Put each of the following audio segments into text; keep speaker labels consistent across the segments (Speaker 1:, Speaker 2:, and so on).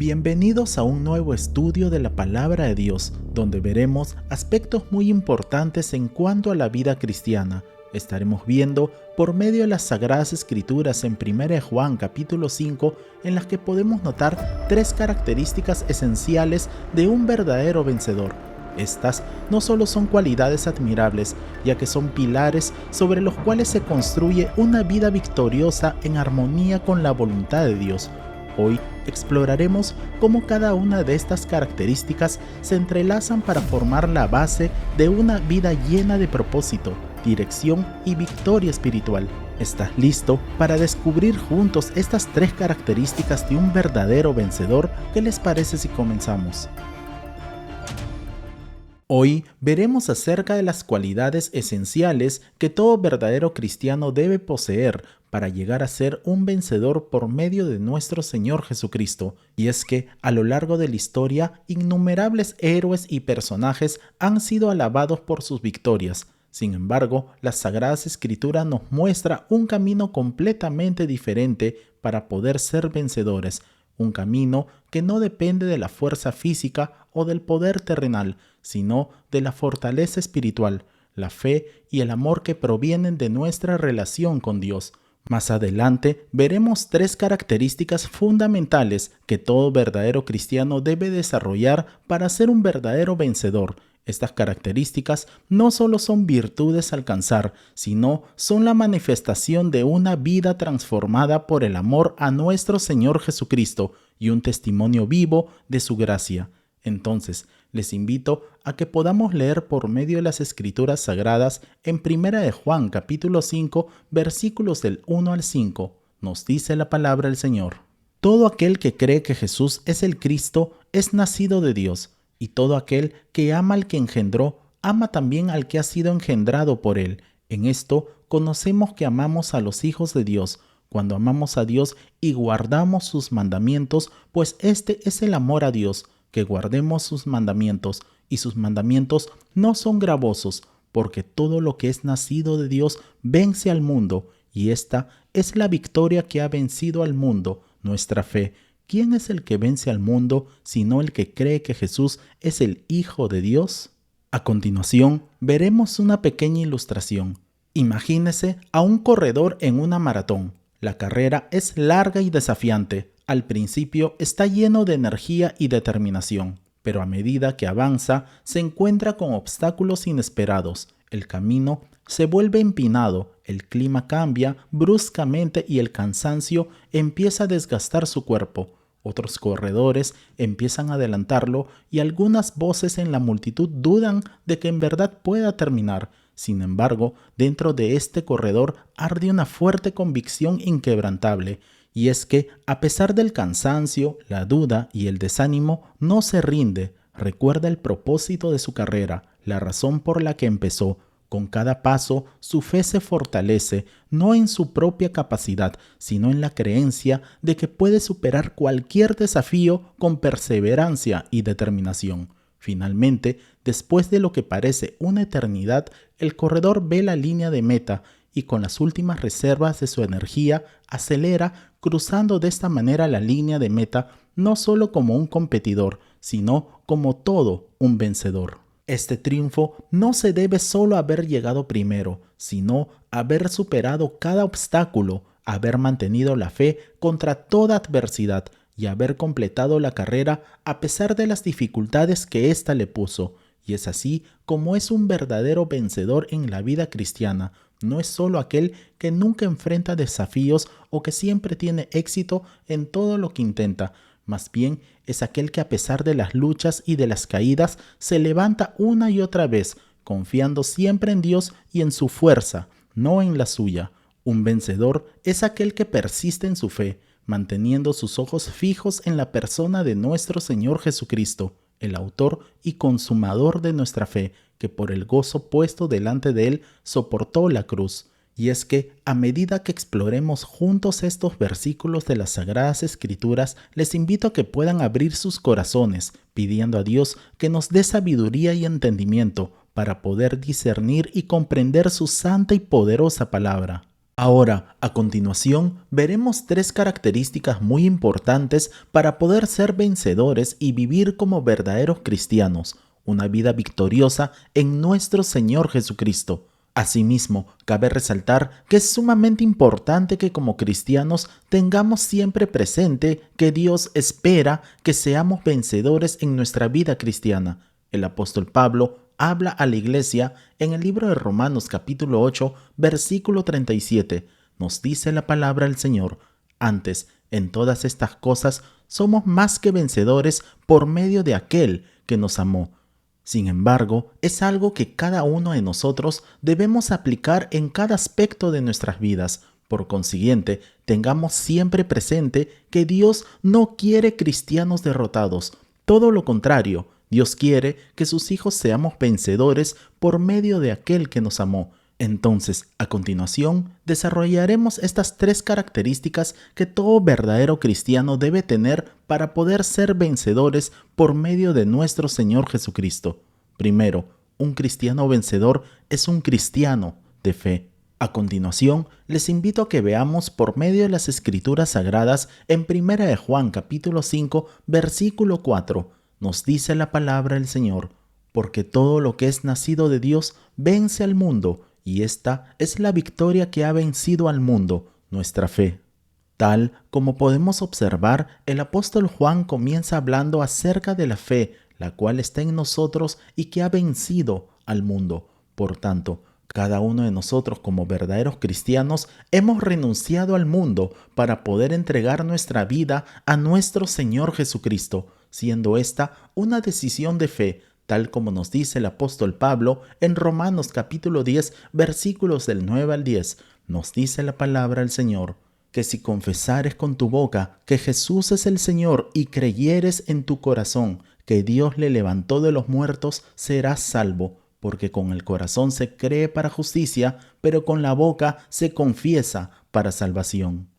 Speaker 1: Bienvenidos a un nuevo estudio de la Palabra de Dios, donde veremos aspectos muy importantes en cuanto a la vida cristiana. Estaremos viendo por medio de las Sagradas Escrituras en 1 Juan capítulo 5, en las que podemos notar tres características esenciales de un verdadero vencedor. Estas no solo son cualidades admirables, ya que son pilares sobre los cuales se construye una vida victoriosa en armonía con la voluntad de Dios. Hoy exploraremos cómo cada una de estas características se entrelazan para formar la base de una vida llena de propósito, dirección y victoria espiritual. ¿Estás listo para descubrir juntos estas tres características de un verdadero vencedor? ¿Qué les parece si comenzamos? Hoy veremos acerca de las cualidades esenciales que todo verdadero cristiano debe poseer para llegar a ser un vencedor por medio de nuestro Señor Jesucristo. Y es que a lo largo de la historia, innumerables héroes y personajes han sido alabados por sus victorias. Sin embargo, las Sagradas Escrituras nos muestra un camino completamente diferente para poder ser vencedores. Un camino que no depende de la fuerza física o del poder terrenal, sino de la fortaleza espiritual, la fe y el amor que provienen de nuestra relación con Dios. Más adelante veremos tres características fundamentales que todo verdadero cristiano debe desarrollar para ser un verdadero vencedor. Estas características no solo son virtudes a alcanzar, sino son la manifestación de una vida transformada por el amor a nuestro Señor Jesucristo y un testimonio vivo de su gracia. Entonces, les invito a que podamos leer por medio de las Escrituras Sagradas en 1 Juan capítulo 5, versículos del 1 al 5. Nos dice la palabra del Señor. Todo aquel que cree que Jesús es el Cristo es nacido de Dios. Y todo aquel que ama al que engendró, ama también al que ha sido engendrado por él. En esto conocemos que amamos a los hijos de Dios, cuando amamos a Dios y guardamos sus mandamientos, pues este es el amor a Dios, que guardemos sus mandamientos, y sus mandamientos no son gravosos, porque todo lo que es nacido de Dios vence al mundo, y esta es la victoria que ha vencido al mundo, nuestra fe. ¿Quién es el que vence al mundo, sino el que cree que Jesús es el Hijo de Dios? A continuación, veremos una pequeña ilustración. Imagínese a un corredor en una maratón. La carrera es larga y desafiante. Al principio está lleno de energía y determinación, pero a medida que avanza, se encuentra con obstáculos inesperados. El camino se vuelve empinado, el clima cambia bruscamente y el cansancio empieza a desgastar su cuerpo. Otros corredores empiezan a adelantarlo y algunas voces en la multitud dudan de que en verdad pueda terminar. Sin embargo, dentro de este corredor arde una fuerte convicción inquebrantable, y es que, a pesar del cansancio, la duda y el desánimo, no se rinde. Recuerda el propósito de su carrera, la razón por la que empezó. Con cada paso, su fe se fortalece, no en su propia capacidad, sino en la creencia de que puede superar cualquier desafío con perseverancia y determinación. Finalmente, después de lo que parece una eternidad, el corredor ve la línea de meta y con las últimas reservas de su energía, acelera, cruzando de esta manera la línea de meta no solo como un competidor, sino como todo un vencedor. Este triunfo no se debe solo a haber llegado primero, sino a haber superado cada obstáculo, haber mantenido la fe contra toda adversidad y haber completado la carrera a pesar de las dificultades que ésta le puso. Y es así como es un verdadero vencedor en la vida cristiana. No es solo aquel que nunca enfrenta desafíos o que siempre tiene éxito en todo lo que intenta. Más bien es aquel que a pesar de las luchas y de las caídas se levanta una y otra vez, confiando siempre en Dios y en su fuerza, no en la suya. Un vencedor es aquel que persiste en su fe, manteniendo sus ojos fijos en la persona de nuestro Señor Jesucristo, el autor y consumador de nuestra fe, que por el gozo puesto delante de él soportó la cruz. Y es que, a medida que exploremos juntos estos versículos de las Sagradas Escrituras, les invito a que puedan abrir sus corazones, pidiendo a Dios que nos dé sabiduría y entendimiento para poder discernir y comprender su santa y poderosa palabra. Ahora, a continuación, veremos tres características muy importantes para poder ser vencedores y vivir como verdaderos cristianos, una vida victoriosa en nuestro Señor Jesucristo. Asimismo, cabe resaltar que es sumamente importante que como cristianos tengamos siempre presente que Dios espera que seamos vencedores en nuestra vida cristiana. El apóstol Pablo habla a la iglesia en el libro de Romanos capítulo 8, versículo 37. Nos dice la palabra del Señor: antes, en todas estas cosas, somos más que vencedores por medio de aquel que nos amó. Sin embargo, es algo que cada uno de nosotros debemos aplicar en cada aspecto de nuestras vidas. Por consiguiente, tengamos siempre presente que Dios no quiere cristianos derrotados. Todo lo contrario, Dios quiere que sus hijos seamos vencedores por medio de aquel que nos amó. Entonces, a continuación, desarrollaremos estas tres características que todo verdadero cristiano debe tener para poder ser vencedores por medio de nuestro Señor Jesucristo. Primero, un cristiano vencedor es un cristiano de fe. A continuación, les invito a que veamos por medio de las Escrituras Sagradas en 1 de Juan capítulo 5, versículo 4. Nos dice la palabra del Señor: porque todo lo que es nacido de Dios vence al mundo, y esta es la victoria que ha vencido al mundo, nuestra fe. Tal como podemos observar, el apóstol Juan comienza hablando acerca de la fe, la cual está en nosotros y que ha vencido al mundo. Por tanto, cada uno de nosotros como verdaderos cristianos hemos renunciado al mundo para poder entregar nuestra vida a nuestro Señor Jesucristo, siendo esta una decisión de fe, tal como nos dice el apóstol Pablo en Romanos capítulo 10, versículos del 9 al 10. Nos dice la palabra del Señor: que si confesares con tu boca que Jesús es el Señor y creyeres en tu corazón que Dios le levantó de los muertos, serás salvo, porque con el corazón se cree para justicia, pero con la boca se confiesa para salvación.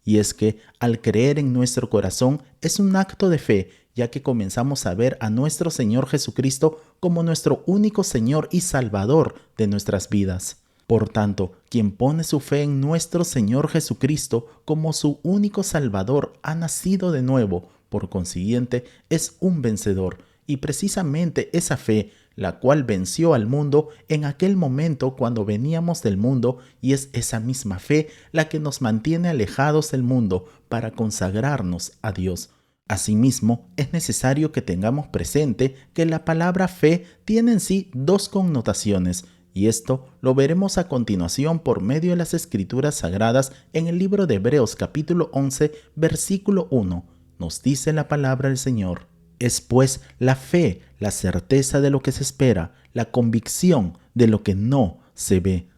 Speaker 1: Y es que al creer en nuestro corazón es un acto de fe, ya que comenzamos a ver a nuestro Señor Jesucristo como nuestro único Señor y Salvador de nuestras vidas. Por tanto, quien pone su fe en nuestro Señor Jesucristo como su único Salvador ha nacido de nuevo, por consiguiente es un vencedor, y precisamente esa fe, la cual venció al mundo en aquel momento cuando veníamos del mundo, y es esa misma fe la que nos mantiene alejados del mundo para consagrarnos a Dios. Asimismo, es necesario que tengamos presente que la palabra fe tiene en sí dos connotaciones, y esto lo veremos a continuación por medio de las Escrituras Sagradas en el libro de Hebreos capítulo 11, versículo 1. Nos dice la palabra del Señor: es pues la fe, la certeza de lo que se espera, la convicción de lo que no se ve.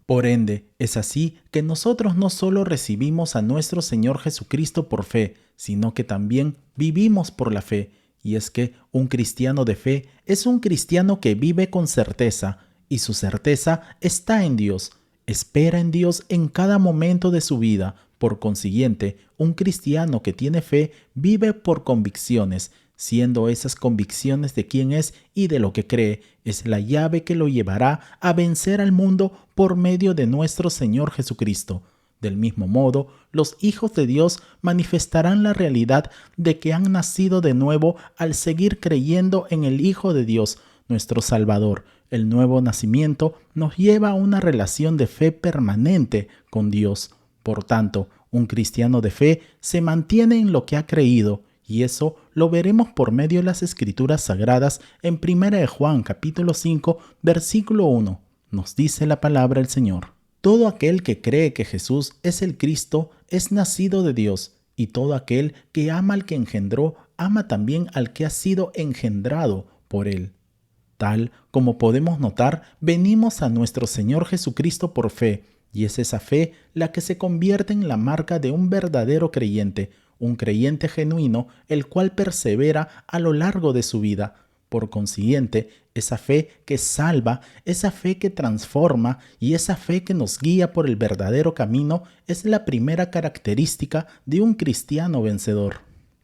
Speaker 1: Por ende, es así que nosotros no solo recibimos a nuestro Señor Jesucristo por fe, sino que también vivimos por la fe. Y es que un cristiano de fe es un cristiano que vive con certeza, y su certeza está en Dios. Espera en Dios en cada momento de su vida. Por consiguiente, un cristiano que tiene fe vive por convicciones, siendo esas convicciones de quién es y de lo que cree, es la llave que lo llevará a vencer al mundo por medio de nuestro Señor Jesucristo. Del mismo modo, los hijos de Dios manifestarán la realidad de que han nacido de nuevo al seguir creyendo en el Hijo de Dios, nuestro Salvador. El nuevo nacimiento nos lleva a una relación de fe permanente con Dios. Por tanto, un cristiano de fe se mantiene en lo que ha creído, y eso lo veremos por medio de las Escrituras Sagradas en 1 de Juan capítulo 5, versículo 1. Nos dice la palabra del Señor: todo aquel que cree que Jesús es el Cristo es nacido de Dios, y todo aquel que ama al que engendró, ama también al que ha sido engendrado por él. Tal como podemos notar, venimos a nuestro Señor Jesucristo por fe, y es esa fe la que se convierte en la marca de un verdadero creyente, un creyente genuino, el cual persevera a lo largo de su vida. Por consiguiente, esa fe que salva, esa fe que transforma y esa fe que nos guía por el verdadero camino es la primera característica de un cristiano vencedor.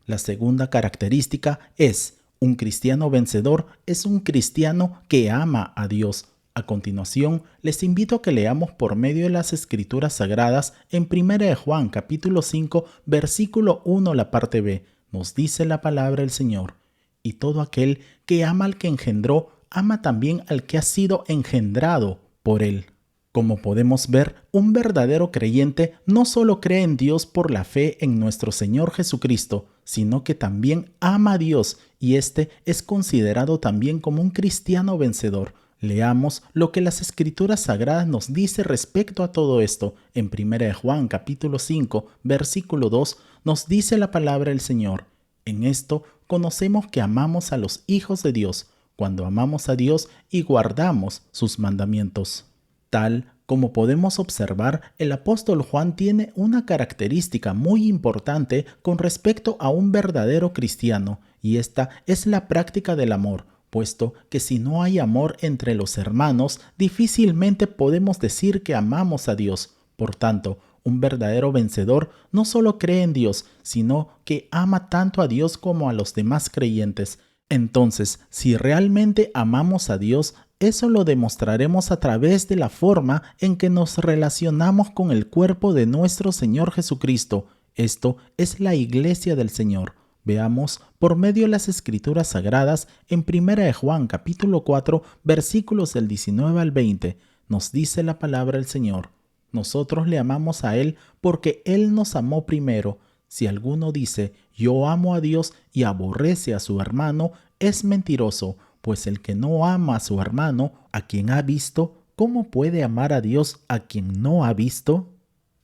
Speaker 1: La segunda característica es: un cristiano vencedor es un cristiano que ama a Dios. A continuación, les invito a que leamos por medio de las Escrituras Sagradas en 1 de Juan capítulo 5, versículo 1, la parte B. Nos dice la palabra del Señor: y todo aquel que ama al que engendró, ama también al que ha sido engendrado por él. Como podemos ver, un verdadero creyente no solo cree en Dios por la fe en nuestro Señor Jesucristo, sino que también ama a Dios, y este es considerado también como un cristiano vencedor. Leamos lo que las Escrituras Sagradas nos dice respecto a todo esto. En 1 de Juan capítulo 5, versículo 2, nos dice la palabra del Señor: en esto conocemos que amamos a los hijos de Dios, cuando amamos a Dios y guardamos sus mandamientos. Tal como podemos observar, el apóstol Juan tiene una característica muy importante con respecto a un verdadero cristiano, y esta es la práctica del amor, puesto que si no hay amor entre los hermanos, difícilmente podemos decir que amamos a Dios. Por tanto, un verdadero vencedor no solo cree en Dios, sino que ama tanto a Dios como a los demás creyentes. Entonces, si realmente amamos a Dios, eso lo demostraremos a través de la forma en que nos relacionamos con el cuerpo de nuestro Señor Jesucristo. Esto es la Iglesia del Señor. Veamos por medio de las Escrituras Sagradas en 1 de Juan capítulo 4, versículos del 19 al 20. Nos dice la palabra del Señor: nosotros le amamos a Él porque Él nos amó primero. Si alguno dice, yo amo a Dios y aborrece a su hermano, es mentiroso, pues el que no ama a su hermano, a quien ha visto, ¿cómo puede amar a Dios a quien no ha visto?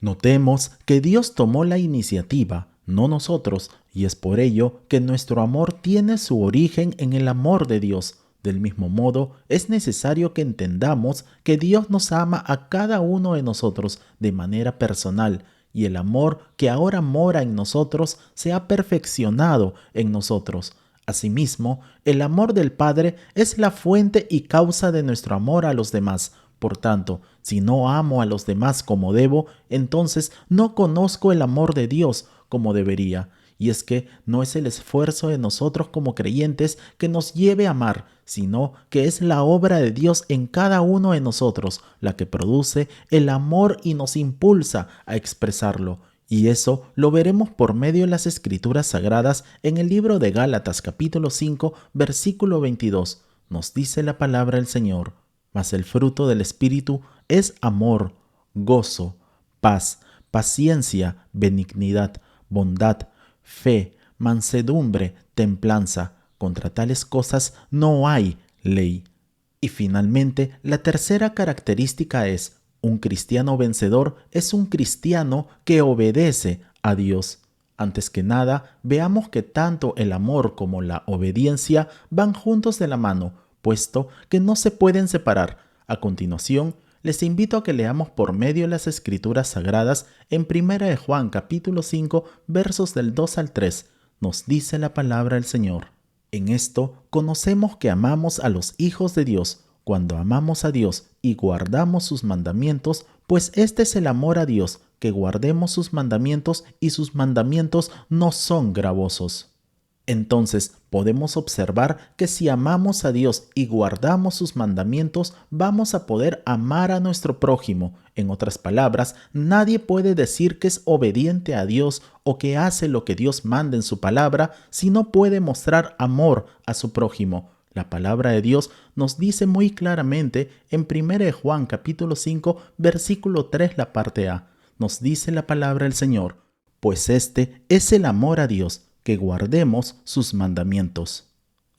Speaker 1: Notemos que Dios tomó la iniciativa, no nosotros, y es por ello que nuestro amor tiene su origen en el amor de Dios. Del mismo modo, es necesario que entendamos que Dios nos ama a cada uno de nosotros de manera personal, y el amor que ahora mora en nosotros se ha perfeccionado en nosotros. Asimismo, el amor del Padre es la fuente y causa de nuestro amor a los demás. Por tanto, si no amo a los demás como debo, entonces no conozco el amor de Dios como debería. Y es que no es el esfuerzo de nosotros como creyentes que nos lleve a amar, sino que es la obra de Dios en cada uno de nosotros la que produce el amor y nos impulsa a expresarlo. Y eso lo veremos por medio de las Escrituras Sagradas en el libro de Gálatas capítulo 5, versículo 22. Nos dice la palabra del Señor: mas el fruto del Espíritu es amor, gozo, paz, paciencia, benignidad, bondad, fe, mansedumbre, templanza. Contra tales cosas no hay ley. Y finalmente, la tercera característica es: un cristiano vencedor es un cristiano que obedece a Dios. Antes que nada, veamos que tanto el amor como la obediencia van juntos de la mano, puesto que no se pueden separar. A continuación, les invito a que leamos por medio de las Escrituras Sagradas en 1 de Juan capítulo 5, versos del 2 al 3. Nos dice la palabra del Señor: en esto conocemos que amamos a los hijos de Dios, cuando amamos a Dios y guardamos sus mandamientos, pues este es el amor a Dios, que guardemos sus mandamientos, y sus mandamientos no son gravosos. Entonces podemos observar que si amamos a Dios y guardamos sus mandamientos, vamos a poder amar a nuestro prójimo. En otras palabras, nadie puede decir que es obediente a Dios o que hace lo que Dios manda en su palabra si no puede mostrar amor a su prójimo. La palabra de Dios nos dice muy claramente en 1 de Juan capítulo 5, versículo 3, la parte A. Nos dice la palabra del Señor: pues este es el amor a Dios, que guardemos sus mandamientos.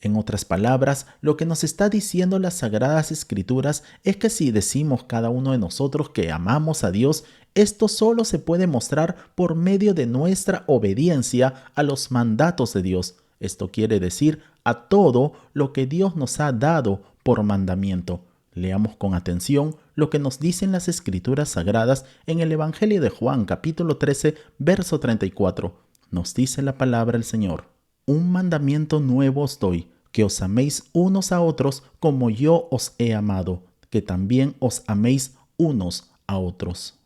Speaker 1: En otras palabras, lo que nos está diciendo las Sagradas Escrituras es que si decimos cada uno de nosotros que amamos a Dios, esto solo se puede mostrar por medio de nuestra obediencia a los mandatos de Dios. Esto quiere decir a todo lo que Dios nos ha dado por mandamiento. Leamos con atención lo que nos dicen las Escrituras Sagradas en el Evangelio de Juan capítulo 13, verso 34. Nos dice la palabra del Señor: un mandamiento nuevo os doy, que os améis unos a otros como yo os he amado, que también os améis unos a otros.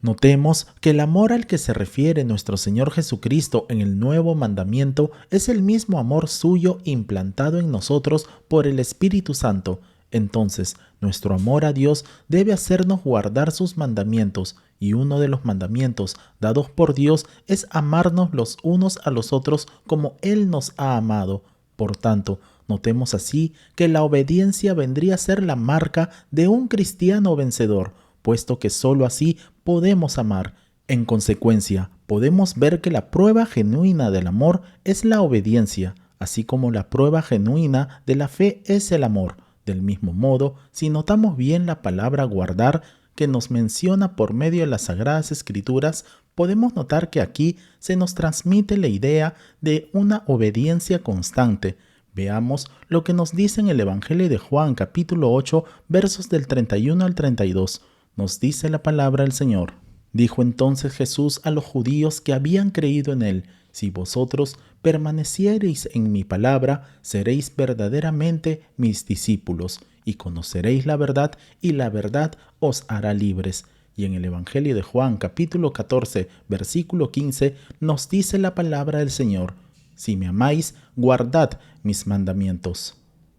Speaker 1: Notemos que el amor al que se refiere nuestro Señor Jesucristo en el nuevo mandamiento es el mismo amor suyo implantado en nosotros por el Espíritu Santo. Entonces, nuestro amor a Dios debe hacernos guardar sus mandamientos, y uno de los mandamientos dados por Dios es amarnos los unos a los otros como Él nos ha amado. Por tanto, notemos así que la obediencia vendría a ser la marca de un cristiano vencedor, puesto que sólo así podemos amar. En consecuencia, podemos ver que la prueba genuina del amor es la obediencia, así como la prueba genuina de la fe es el amor. Del mismo modo, si notamos bien la palabra guardar que nos menciona por medio de las Sagradas Escrituras, podemos notar que aquí se nos transmite la idea de una obediencia constante. Veamos lo que nos dice en el Evangelio de Juan, capítulo 8, versos del 31 al 32. Nos dice la palabra del Señor. Dijo entonces Jesús a los judíos que habían creído en él: si vosotros permaneciereis en mi palabra, seréis verdaderamente mis discípulos, y conoceréis la verdad, y la verdad os hará libres. Y en el Evangelio de Juan, capítulo 14, versículo 15, nos dice la palabra del Señor: si me amáis, guardad mis mandamientos.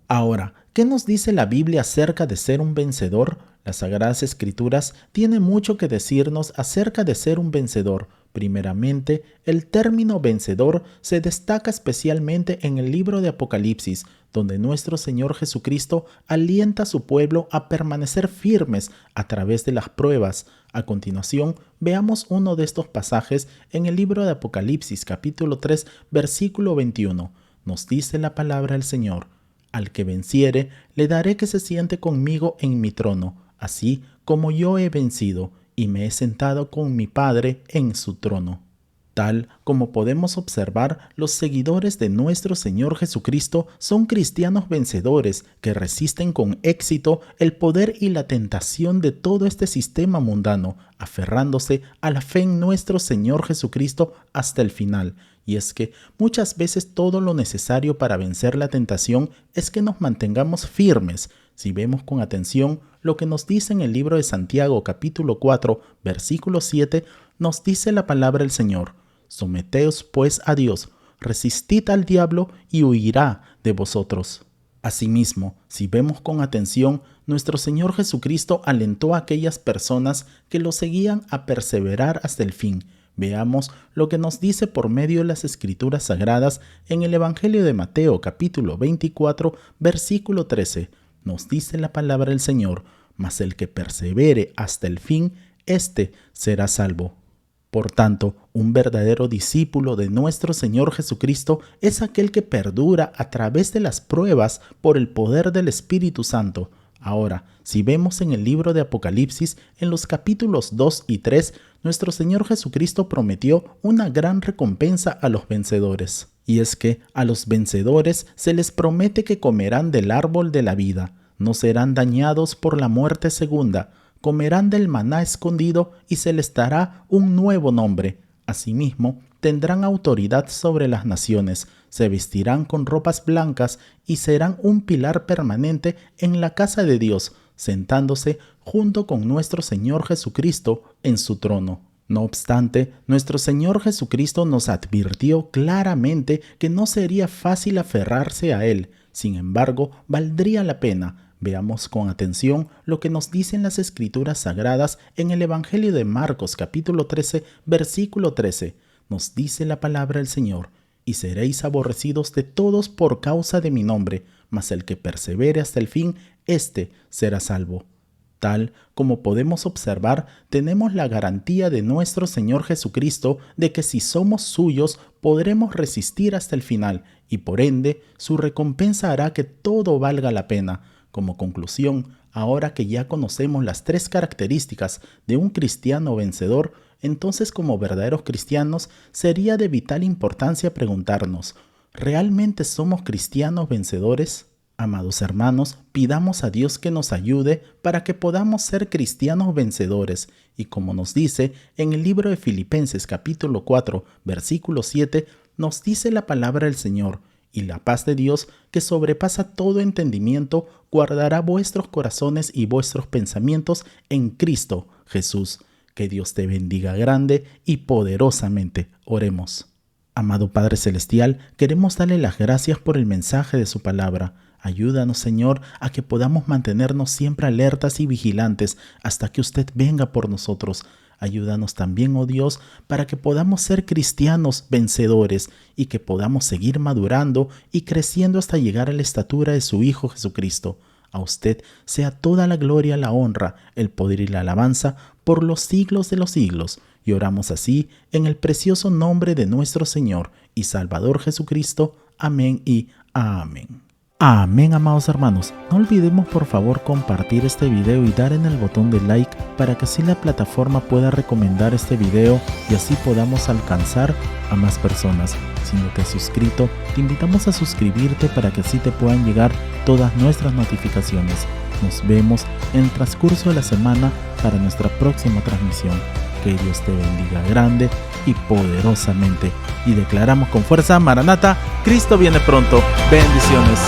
Speaker 1: Ahora, ¿qué nos dice la Biblia acerca de ser un vencedor? Las Sagradas Escrituras tienen mucho que decirnos acerca de ser un vencedor. Primeramente, el término vencedor se destaca especialmente en el libro de Apocalipsis, donde nuestro Señor Jesucristo alienta a su pueblo a permanecer firmes a través de las pruebas. A continuación, veamos uno de estos pasajes en el libro de Apocalipsis, capítulo 3, versículo 21. Nos dice la palabra del Señor: al que venciere, le daré que se siente conmigo en mi trono, así como yo he vencido y me he sentado con mi Padre en su trono. Tal como podemos observar, los seguidores de nuestro Señor Jesucristo son cristianos vencedores que resisten con éxito el poder y la tentación de todo este sistema mundano, aferrándose a la fe en nuestro Señor Jesucristo hasta el final. Y es que muchas veces todo lo necesario para vencer la tentación es que nos mantengamos firmes. Si vemos con atención lo que nos dice en el libro de Santiago capítulo 4, versículo 7, nos dice la palabra del Señor: someteos pues a Dios, resistid al diablo y huirá de vosotros. Asimismo, si vemos con atención, nuestro Señor Jesucristo alentó a aquellas personas que lo seguían a perseverar hasta el fin. Veamos lo que nos dice por medio de las Escrituras Sagradas en el Evangelio de Mateo capítulo 24, versículo 13. Nos dice la palabra del Señor: mas el que persevere hasta el fin, éste será salvo. Por tanto, un verdadero discípulo de nuestro Señor Jesucristo es aquel que perdura a través de las pruebas por el poder del Espíritu Santo. Ahora, si vemos en el libro de Apocalipsis, en los capítulos 2 y 3, nuestro Señor Jesucristo prometió una gran recompensa a los vencedores. Y es que a los vencedores se les promete que comerán del árbol de la vida, no serán dañados por la muerte segunda, comerán del maná escondido y se les dará un nuevo nombre. Asimismo, tendrán autoridad sobre las naciones, se vestirán con ropas blancas y serán un pilar permanente en la casa de Dios, sentándose junto con nuestro Señor Jesucristo en su trono. No obstante, nuestro Señor Jesucristo nos advirtió claramente que no sería fácil aferrarse a Él. Sin embargo, valdría la pena. Veamos con atención lo que nos dicen las Escrituras Sagradas en el Evangelio de Marcos capítulo 13, versículo 13. Nos dice la palabra del Señor: y seréis aborrecidos de todos por causa de mi nombre, mas el que persevere hasta el fin, éste será salvo. Tal como podemos observar, tenemos la garantía de nuestro Señor Jesucristo de que si somos suyos, podremos resistir hasta el final, y por ende, su recompensa hará que todo valga la pena. Como conclusión, ahora que ya conocemos las 3 características de un cristiano vencedor, entonces como verdaderos cristianos sería de vital importancia preguntarnos: ¿realmente somos cristianos vencedores? Amados hermanos, pidamos a Dios que nos ayude para que podamos ser cristianos vencedores. Y como nos dice en el libro de Filipenses capítulo 4, versículo 7, nos dice la palabra del Señor: y la paz de Dios, que sobrepasa todo entendimiento, guardará vuestros corazones y vuestros pensamientos en Cristo Jesús. Que Dios te bendiga grande y poderosamente. Oremos. Amado Padre Celestial, queremos darle las gracias por el mensaje de su palabra. Ayúdanos, Señor, a que podamos mantenernos siempre alertas y vigilantes hasta que usted venga por nosotros. Ayúdanos también, oh Dios, para que podamos ser cristianos vencedores y que podamos seguir madurando y creciendo hasta llegar a la estatura de su Hijo Jesucristo. A usted sea toda la gloria, la honra, el poder y la alabanza por los siglos de los siglos. Y oramos así en el precioso nombre de nuestro Señor y Salvador Jesucristo. Amén y amén. Amén, amados hermanos. No olvidemos por favor compartir este video y dar en el botón de like para que así la plataforma pueda recomendar este video y así podamos alcanzar a más personas. Si no te has suscrito, te invitamos a suscribirte para que así te puedan llegar todas nuestras notificaciones. Nos vemos en el transcurso de la semana para nuestra próxima transmisión. Que Dios te bendiga grande y poderosamente. Y declaramos con fuerza: Maranata, Cristo viene pronto. Bendiciones.